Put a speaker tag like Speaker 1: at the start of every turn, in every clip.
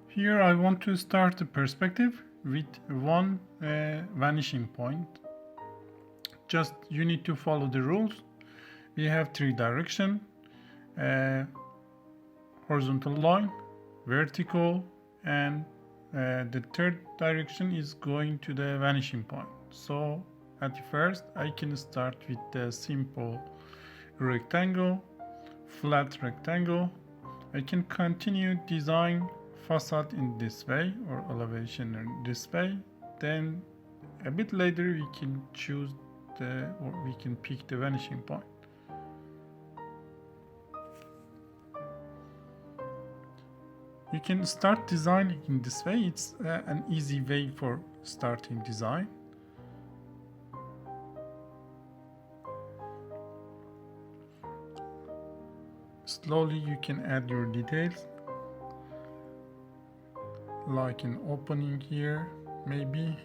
Speaker 1: Here I want to start the perspective with one vanishing point. Just you need to follow the rules. We have three direction, horizontal line, vertical, and the third direction is going to the vanishing point. So at first I can start with the simple rectangle, flat rectangle. I can continue design facade in this way or elevation in this way. Then a bit later we can choose or we can pick the vanishing point. You can start designing in this way. It's an easy way for starting design. Slowly you can add your details, like an opening here maybe,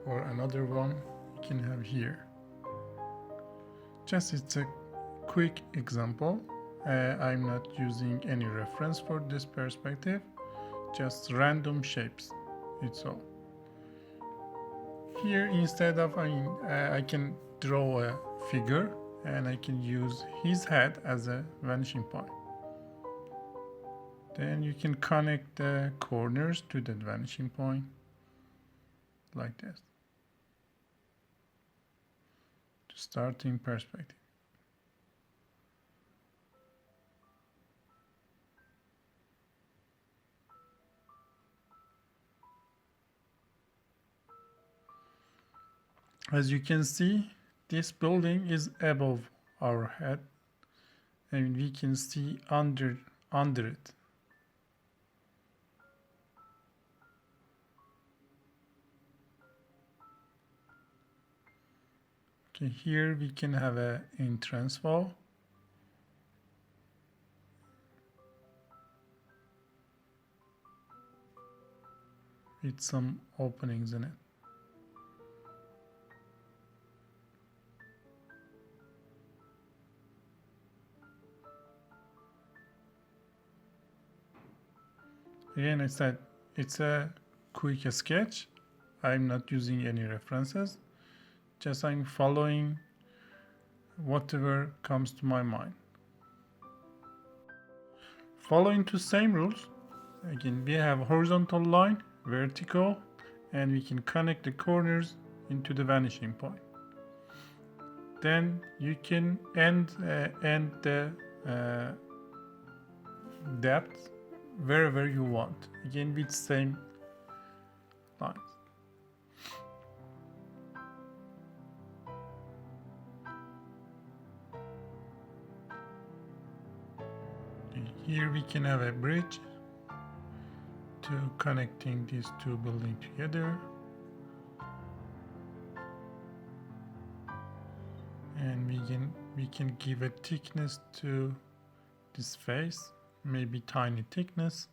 Speaker 1: or another one you can have here. Just it's a quick example. I'm not using any reference for this perspective, just random shapes, it's all. Here instead of I can draw a figure and I can use his head as a vanishing point. Then you can connect the corners to the vanishing point like this to starting perspective. As you can see, this building is above our head and we can see under it. Okay, here we can have an entrance wall. With some openings in it. Again, I said it's a quick sketch. I'm not using any references. Just I'm following whatever comes to my mind. Following the same rules, again we have horizontal line, vertical, and we can connect the corners into the vanishing point. Then you can end the depth wherever you want, again with same lines. Here we can have a bridge to connecting these two buildings together, and we can give a thickness to this face, maybe tiny thickness.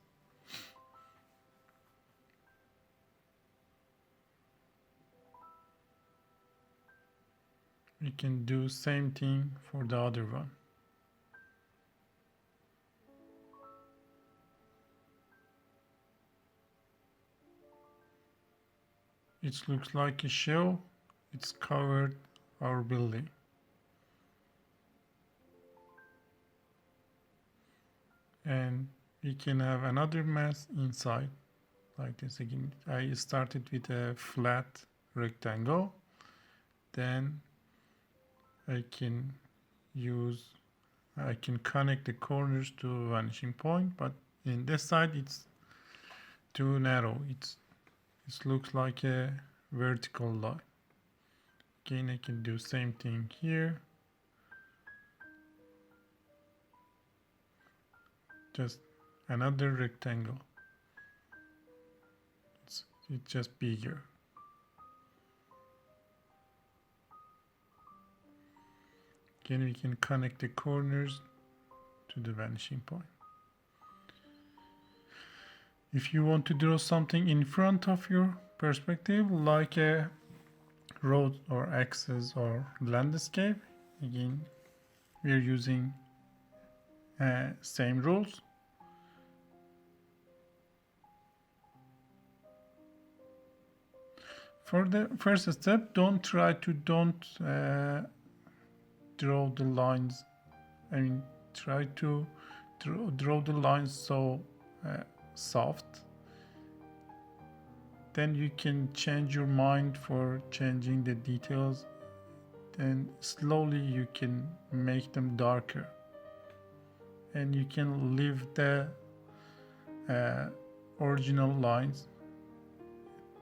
Speaker 1: We can do same thing for the other one. It looks like a shell. It's covered our building. And we can have another mass inside like this. Again, I started with a flat rectangle. Then I can connect the corners to a vanishing point, but in this side it's too narrow. It looks like a vertical line. Again, I can do same thing here. Just another rectangle. It's just bigger. Again, we can connect the corners to the vanishing point. If you want to draw something in front of your perspective, like a road or axis or landscape, again, we are using same rules. For the first step, don't draw the lines. I mean, try to draw the lines so soft. Then you can change your mind for changing the details. Then slowly you can make them darker. And you can leave the original lines.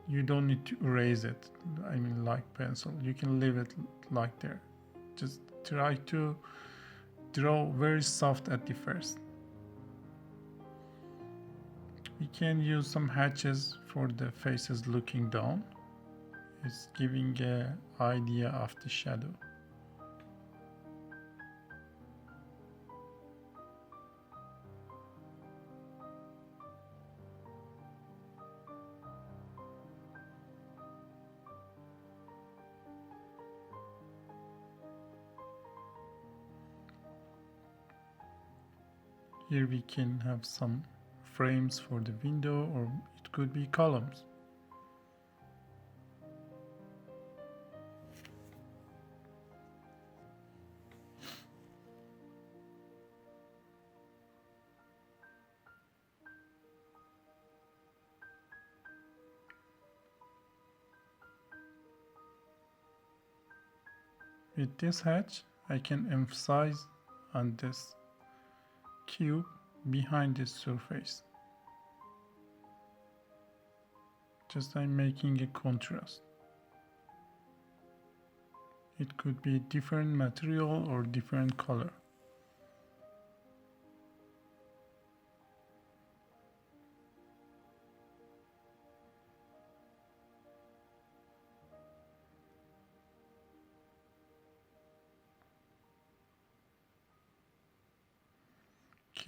Speaker 1: You don't need to erase it, I mean like pencil. You can leave it like there. Just try to draw very soft at the first. We can use some hatches for the faces looking down. It's giving an idea of the shadow. Here we can have some frames for the window, or it could be columns. With this hatch, I can emphasize on this cube behind this surface. Just I'm making a contrast. It could be different material or different color.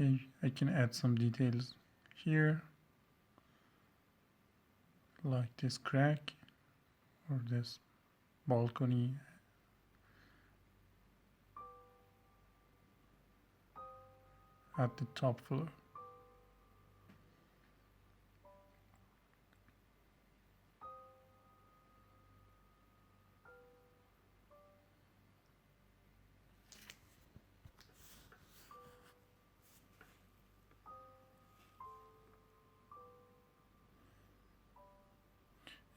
Speaker 1: Okay, I can add some details here, like this crack or this balcony at the top floor.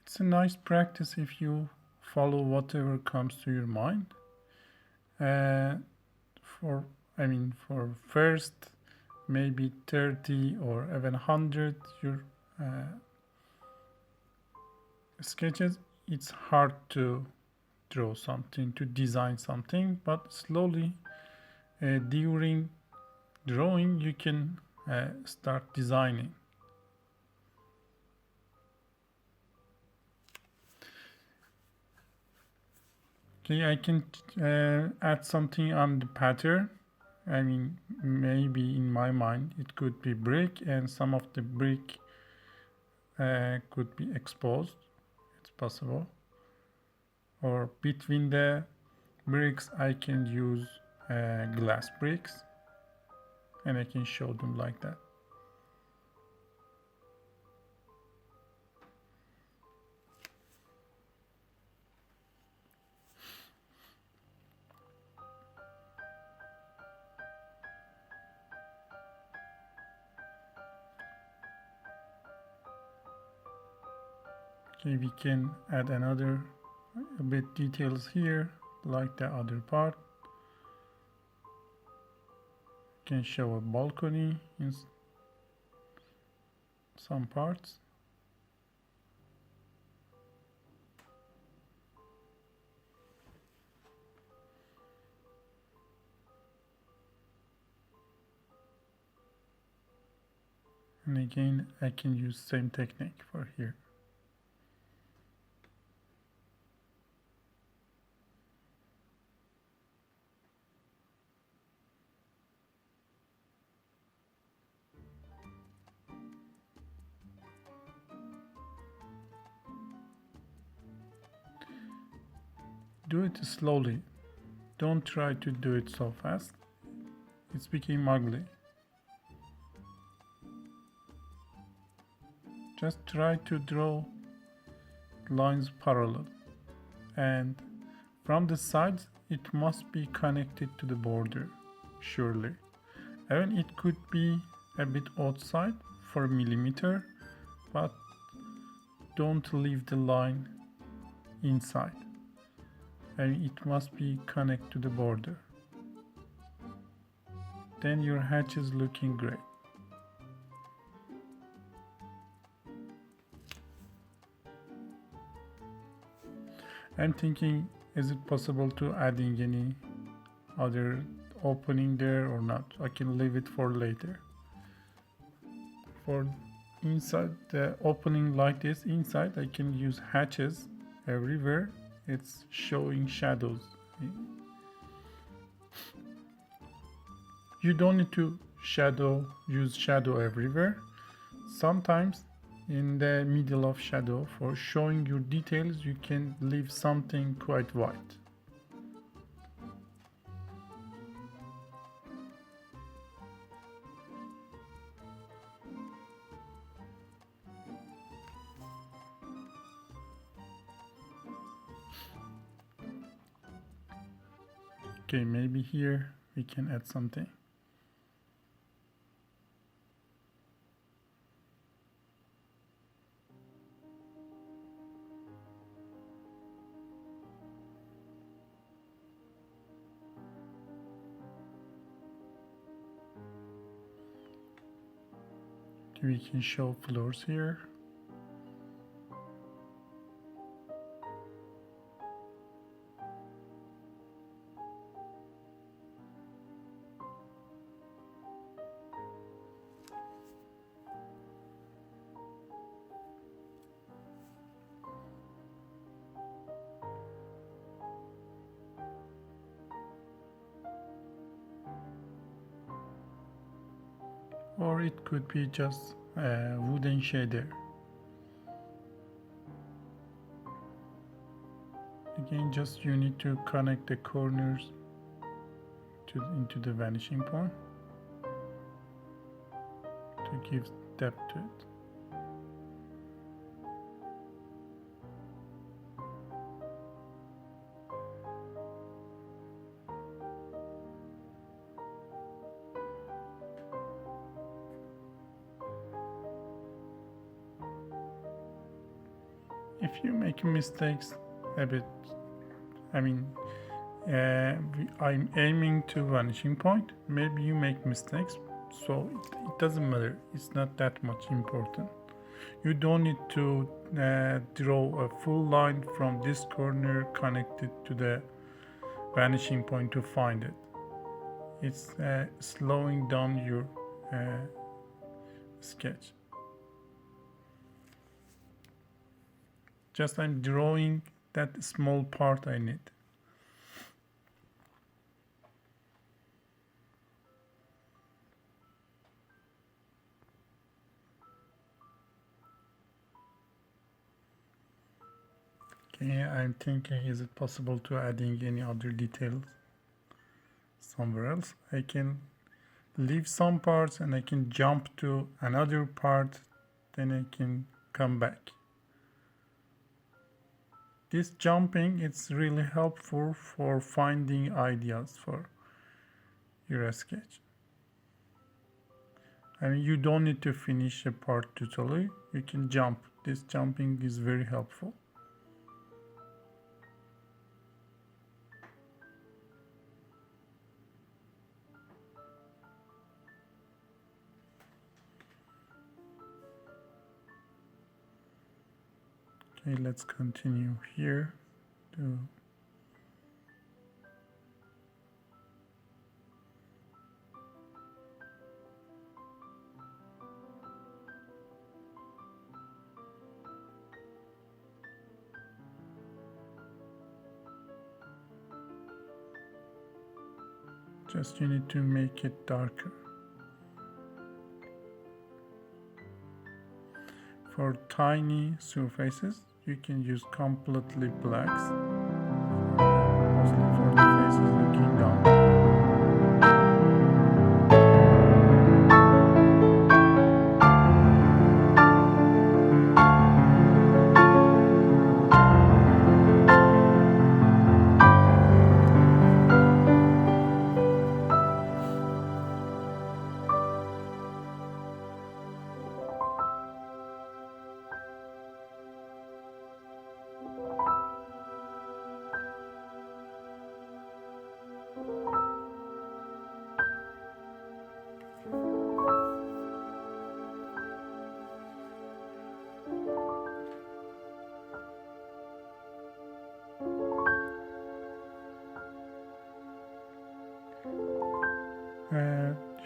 Speaker 1: It's a nice practice if you follow whatever comes to your mind. For first maybe 30 or even 100 your sketches, it's hard to draw something, to design something, but slowly during drawing you can start designing. Okay, I can add something on the pattern. I mean, maybe in my mind it could be brick, and some of the brick could be exposed. It's possible. Or between the bricks I can use glass bricks, and I can show them like that. Okay, we can add another a bit details here, like the other part. Can show a balcony in some parts. And again, I can use same technique for here. Do it slowly. Don't try to do it so fast. It's became ugly. Just try to draw lines parallel, and from the sides it must be connected to the border, surely. Even it could be a bit outside for a millimeter, but don't leave the line inside, and it must be connected to the border. Then your hatch is looking great. I'm thinking, is it possible to adding any other opening there or not? I can leave it for later. For inside the opening like this, inside I can use hatches everywhere. It's showing shadows. You don't need to use shadow everywhere. Sometimes in the middle of shadow, for showing your details, you can leave something quite white. Okay, maybe here we can add something. We can show floors here. Or it could be just a wooden shader. Again, just you need to connect the corners into the vanishing point to give depth to it. If you make mistakes a bit, I'm aiming to vanishing point, maybe you make mistakes, so it doesn't matter, it's not that much important. You don't need to draw a full line from this corner connected to the vanishing point to find it. It's slowing down your sketch. Just I'm drawing that small part I need. Okay, I'm thinking, is it possible to adding any other details somewhere else? I can leave some parts and I can jump to another part, then I can come back. This jumping, it's really helpful for finding ideas for your sketch. You don't need to finish a part totally, you can jump. This jumping is very helpful. Okay, let's continue here to just you need to make it darker. For tiny surfaces, you can use completely blacks, mostly for the faces looking down.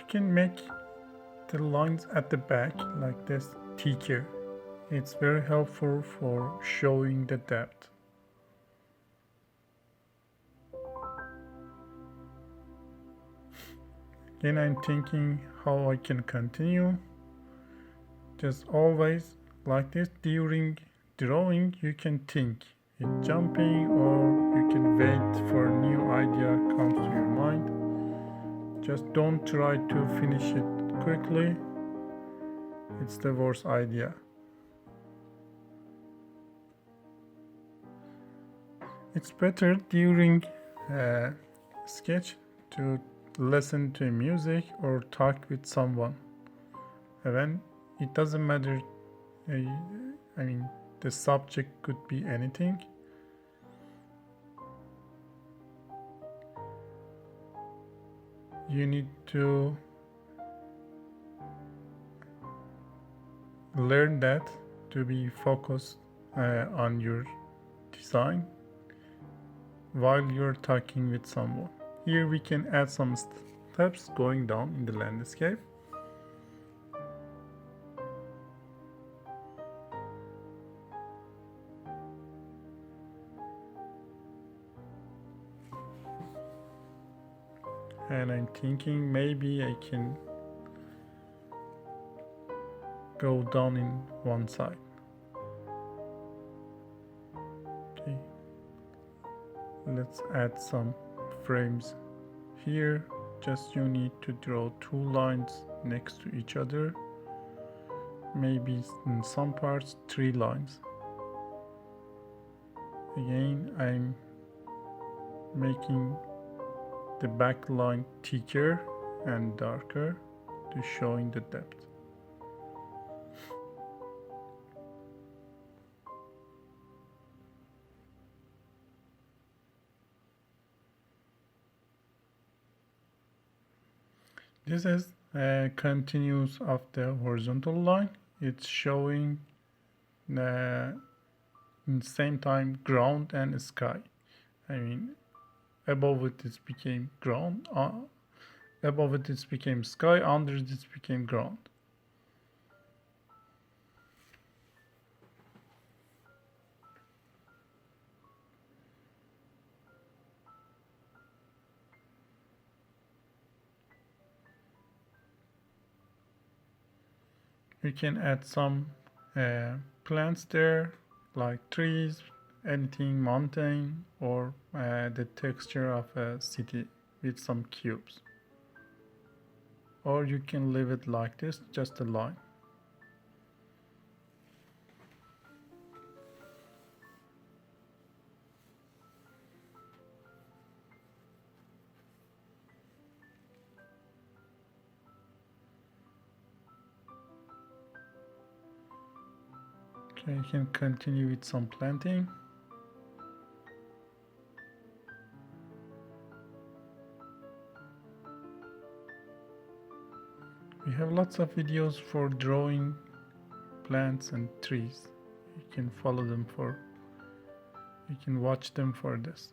Speaker 1: You can make the lines at the back like this thicker. It's very helpful for showing the depth. Again, I'm thinking how I can continue. Just always like this. During drawing, you can think it's jumping, or you can wait for a new idea comes to your mind. Just don't try to finish it quickly. It's the worst idea. It's better during sketch to listen to music or talk with someone. When it doesn't matter, I mean, the subject could be anything. You need to learn that to be focused on your design while you're talking with someone. Here we can add some steps going down in the landscape. And I'm thinking maybe I can go down in one side. Okay, let's add some frames here. Just you need to draw two lines next to each other, maybe in some parts 3 lines. Again, I'm making the back line thicker and darker to showing the depth. This is a continuous of the horizontal line. It's showing in the same time ground and sky. I mean, above it became ground, above it became sky, under it became ground. You can add some plants there, like trees, anything, mountain, or the texture of a city with some cubes. Or you can leave it like this, just a line. Okay, you can continue with some planting. We have lots of videos for drawing plants and trees. You can follow them you can watch them for this.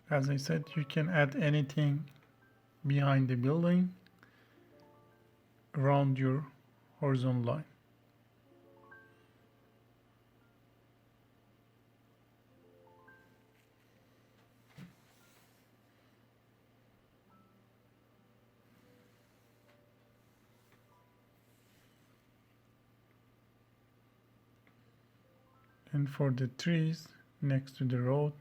Speaker 1: As I said, you can add anything behind the building around your horizontal line. And for the trees next to the road,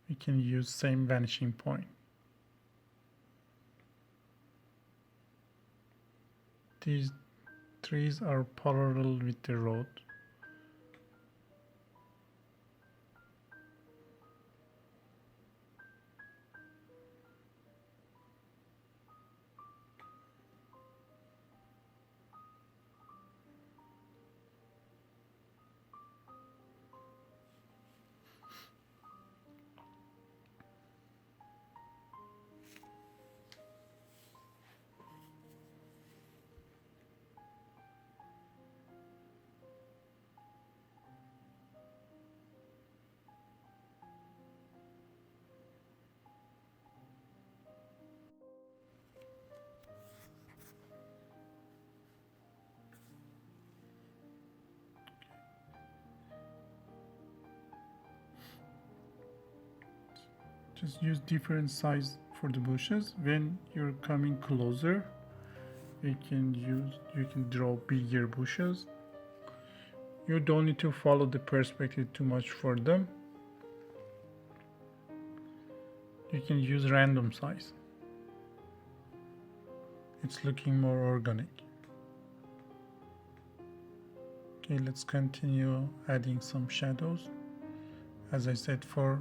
Speaker 1: we can use same vanishing point. These trees are parallel with the road. Just use different size for the bushes. When you're coming closer, you can draw bigger bushes. You don't need to follow the perspective too much for them. You can use random size. It's looking more organic. Okay, let's continue adding some shadows. As I said, for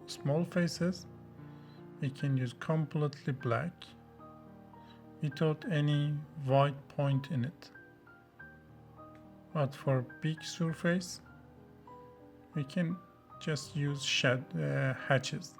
Speaker 1: small faces, we can use completely black without any white point in it. But for big surface, we can just use hatches.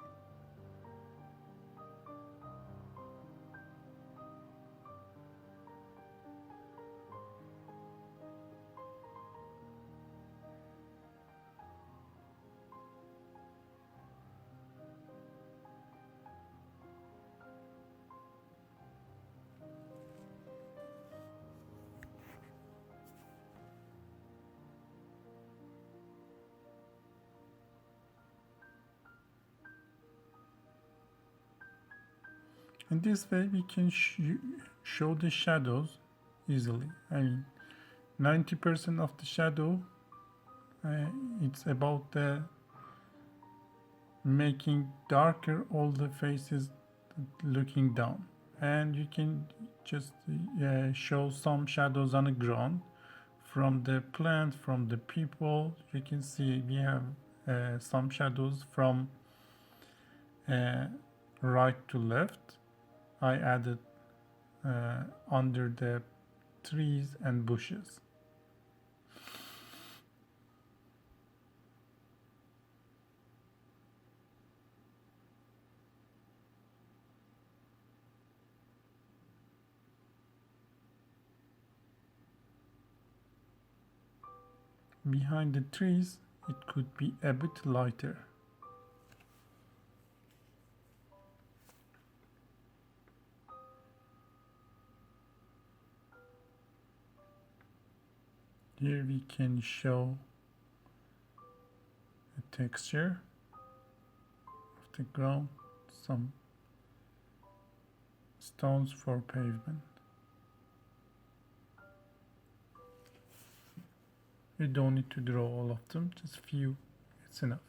Speaker 1: In this way, we can show the shadows easily. I mean, 90% of the shadow, it's about the making darker all the faces looking down. And you can just show some shadows on the ground from the plant, from the people. You can see we have some shadows from right to left. I added under the trees and bushes. Behind the trees, it could be a bit lighter. Here we can show the texture of the ground, some stones for pavement. You don't need to draw all of them, just few, it's enough.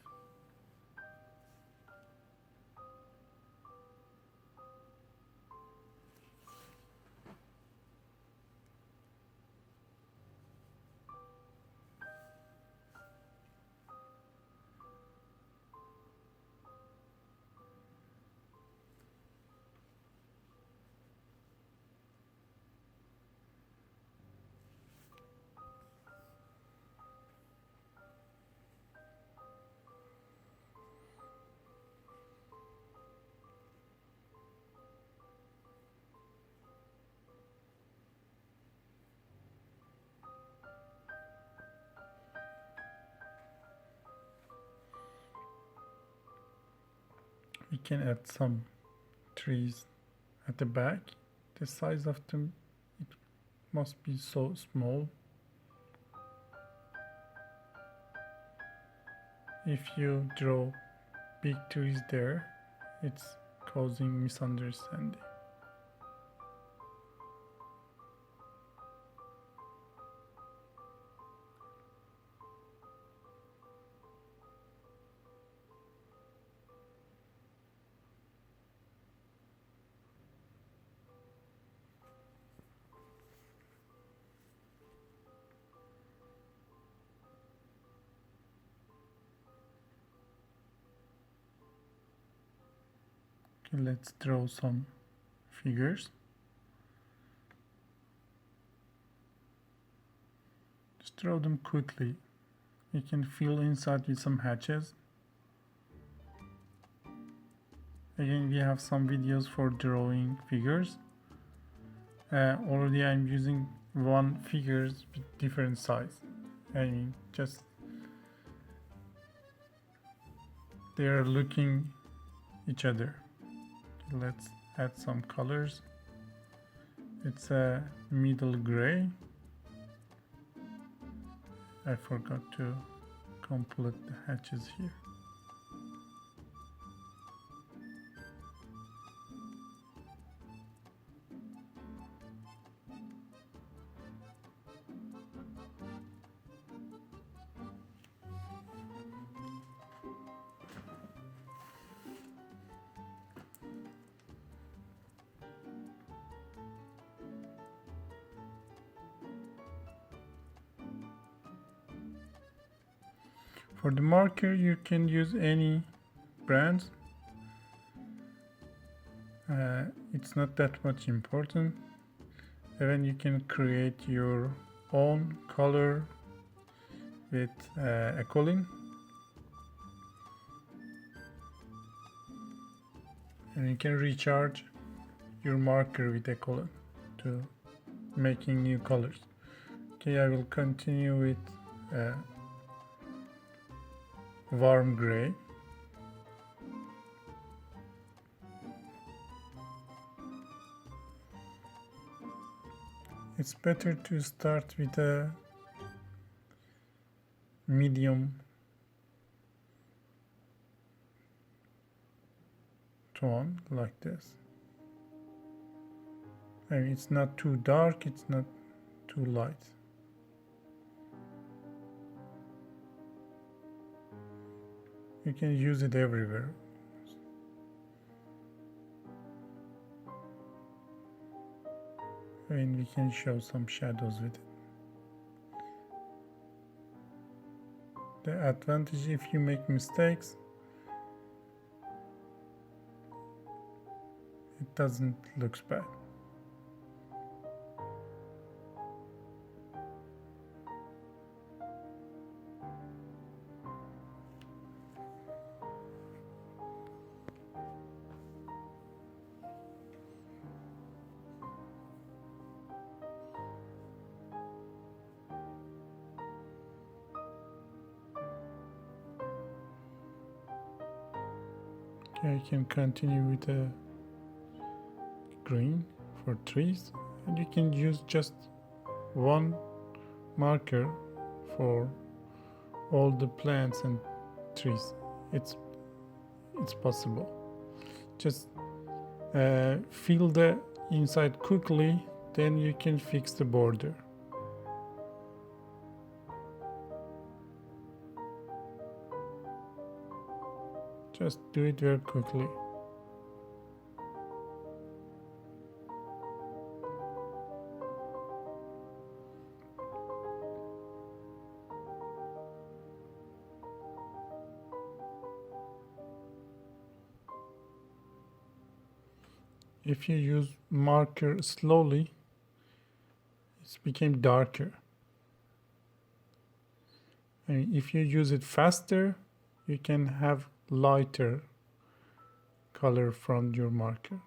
Speaker 1: We can add some trees at the back. The size of them, it must be so small. If you draw big trees there, it's causing misunderstanding. Okay, let's draw some figures. Just draw them quickly. You can fill inside with some hatches. Again, we have some videos for drawing figures. Already I'm using one figures with different size. I mean, just they are looking each other. Let's add some colors. It's a middle gray. I forgot to complete the hatches here. For the marker, you can use any brands. It's not that much important. Even you can create your own color with a column, and you can recharge your marker with a column to making new colors. Okay, I will continue with warm gray. It's better to start with a medium tone like this. And it's not too dark, it's not too light. You can use it everywhere. And we can show some shadows with it. The advantage, if you make mistakes, it doesn't look bad. I can continue with a green for trees, and you can use just one marker for all the plants and trees. It's possible. Just fill the inside quickly, then you can fix the border. Just do it very quickly. If you use marker slowly, it became darker. And if you use it faster, you can have lighter color from your marker.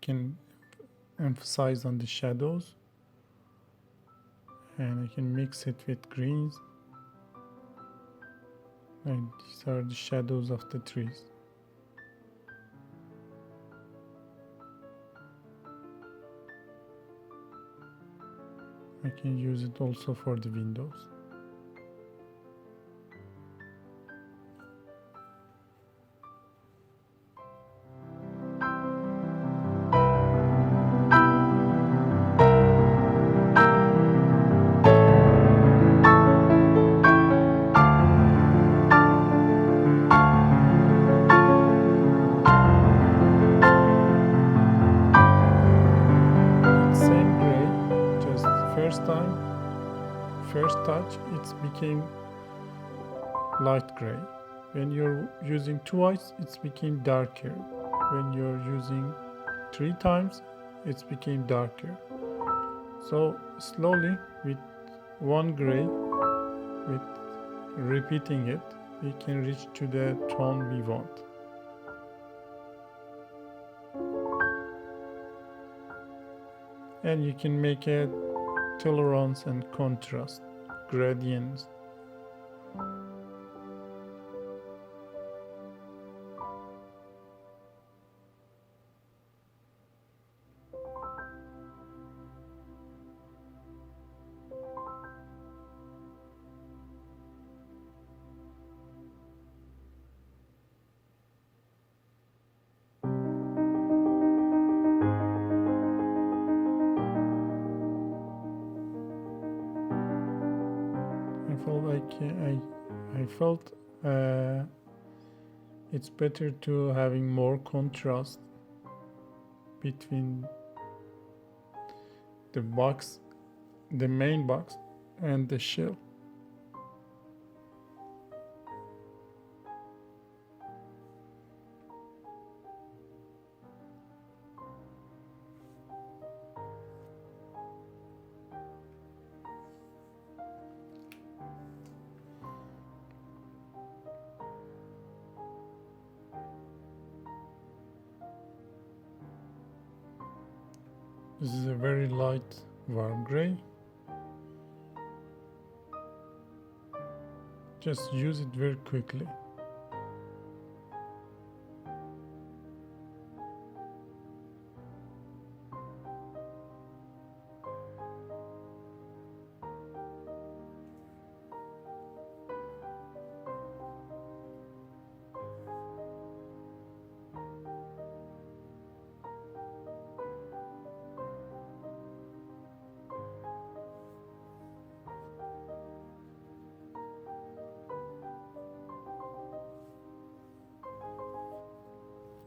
Speaker 1: Can emphasize on the shadows, and I can mix it with greens, and these are the shadows of the trees. I can use it also for the windows. First touch, it became light gray. When you're using twice, it became darker. When you're using 3 times, it became darker. So slowly, with one gray, with repeating it, we can reach to the tone we want. And you can make a tolerance and contrast, gradients. I felt it's better to having more contrast between the box, the main box, and the shell. This is a very light warm gray. Just use it very quickly.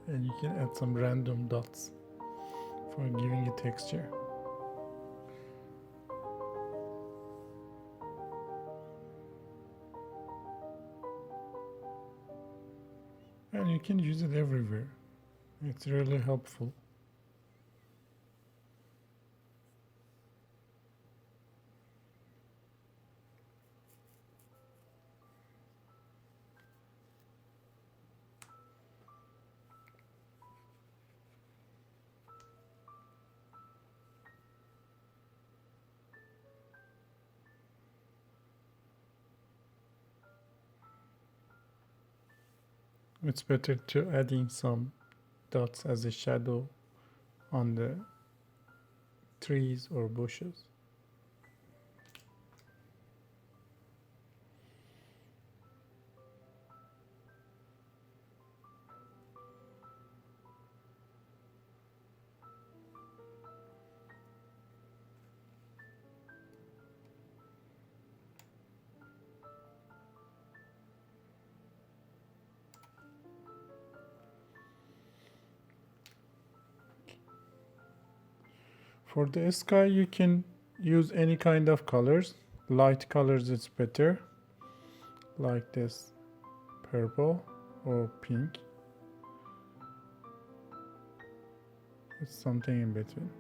Speaker 1: And you can add some random dots for giving a texture. And you can use it everywhere. It's really helpful. It's better to adding some dots as a shadow on the trees or bushes. For the sky, you can use any kind of colors. Light colors it's better, like this purple or pink. It's something in between.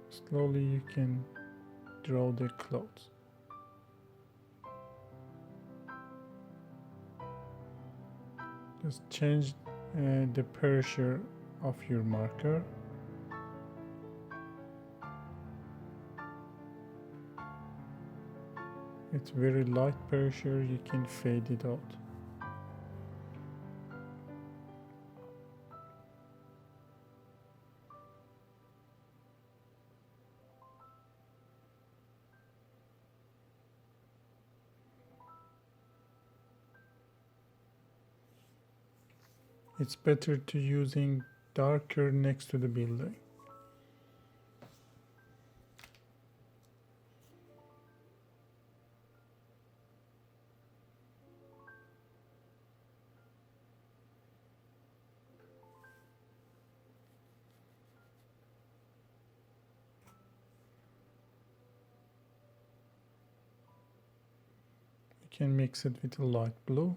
Speaker 1: Slowly you can draw the clouds. Just change the pressure of your marker. It's very light pressure, you can fade it out. It's better to using darker next to the building. You can mix it with a light blue.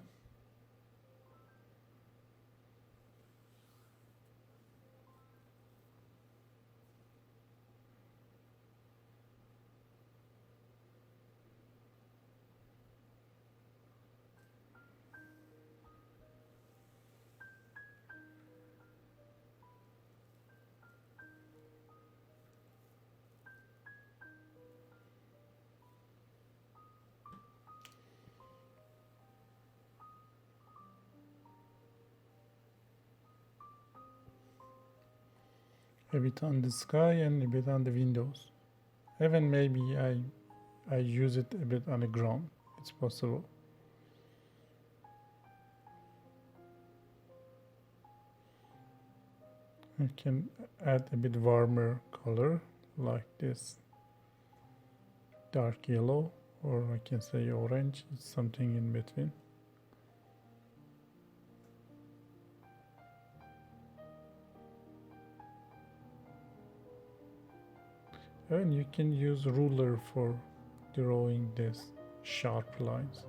Speaker 1: a bit on the sky and a bit on the windows. Even maybe I use it a bit on the ground. It's possible. I can add a bit warmer color like this dark yellow, or I can say orange. It's something in between. And you can use ruler for drawing these sharp lines.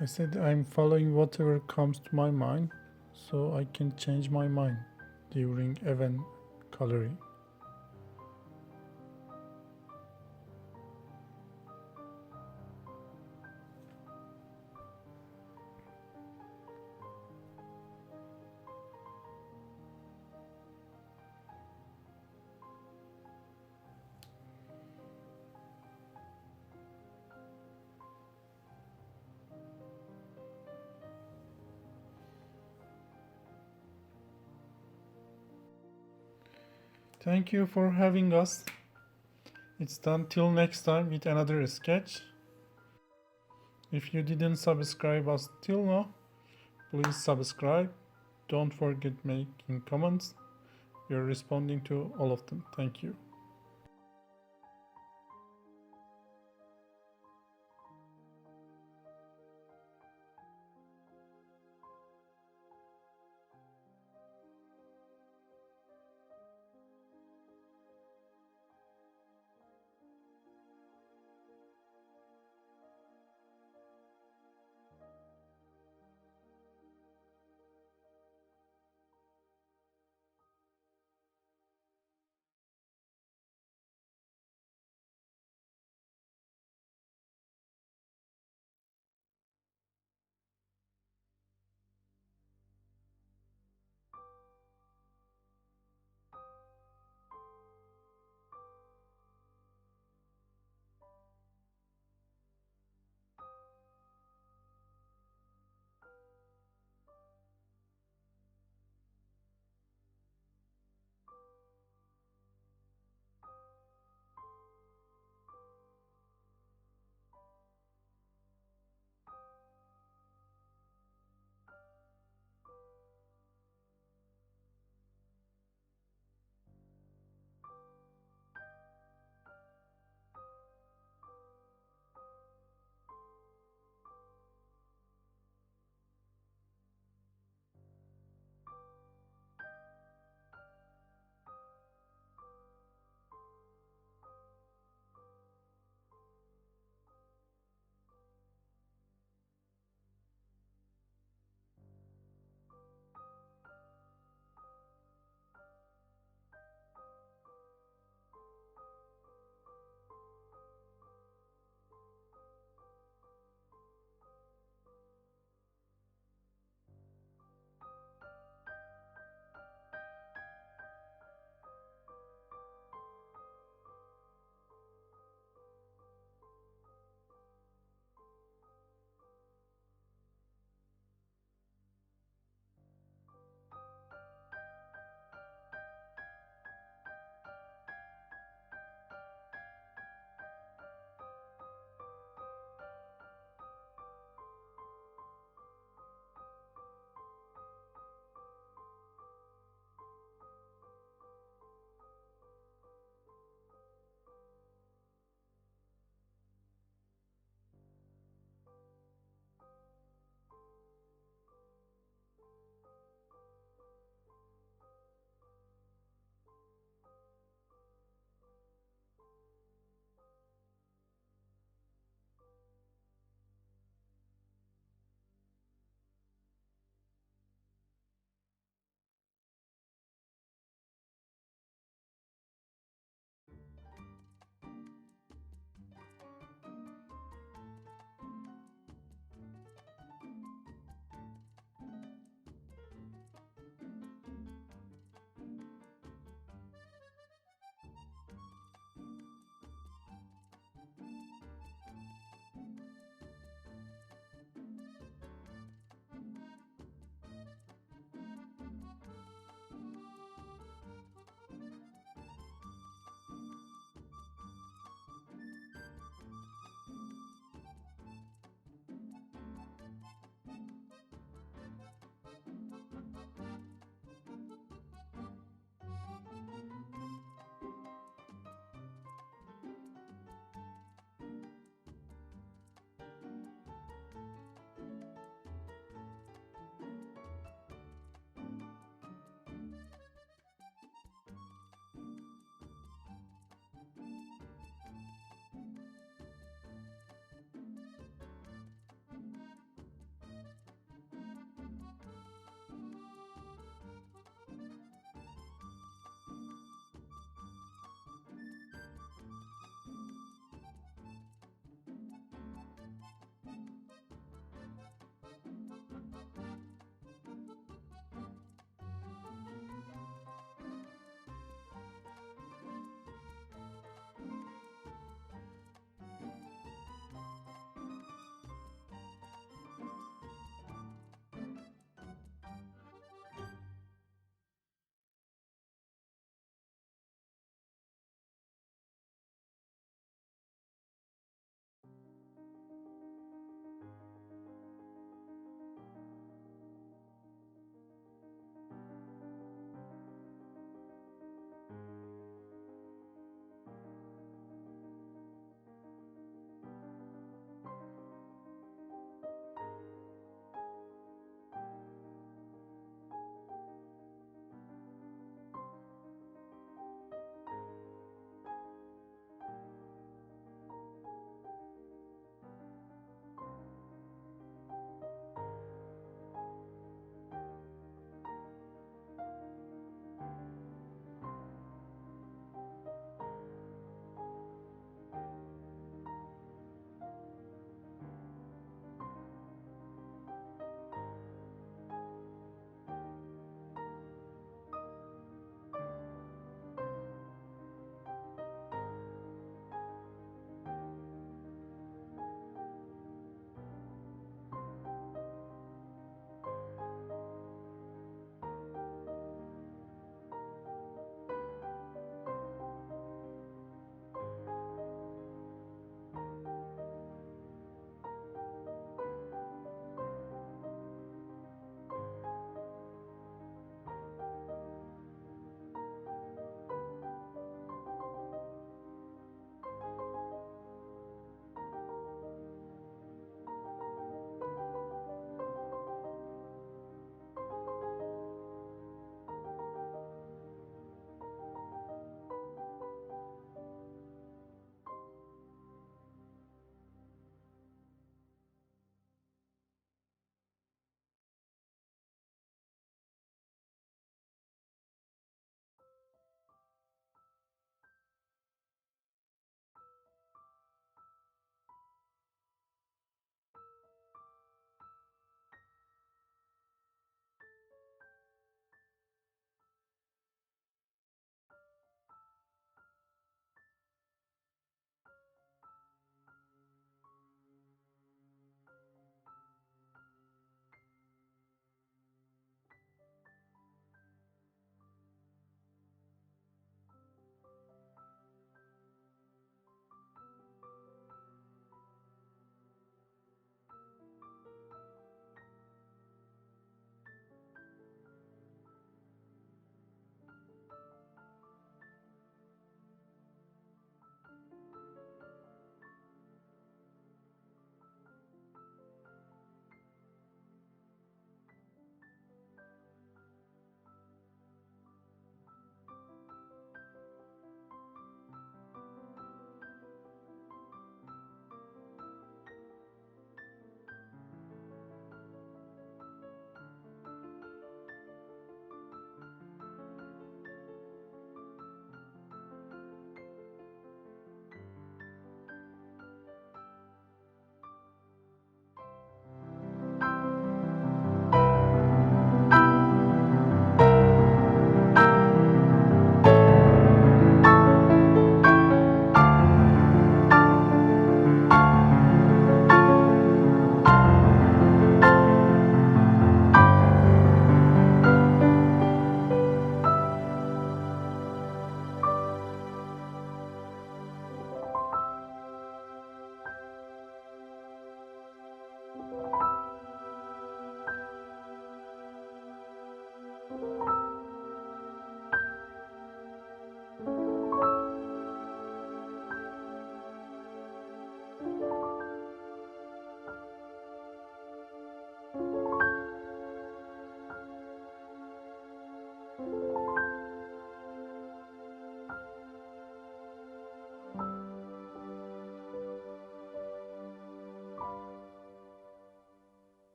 Speaker 1: I said I'm following whatever comes to my mind, so I can change my mind during event coloring. Thank you for having us. It's done. Till next time with another sketch. If you didn't subscribe us till now, please subscribe. Don't forget making comments. We are responding to all of them. Thank you.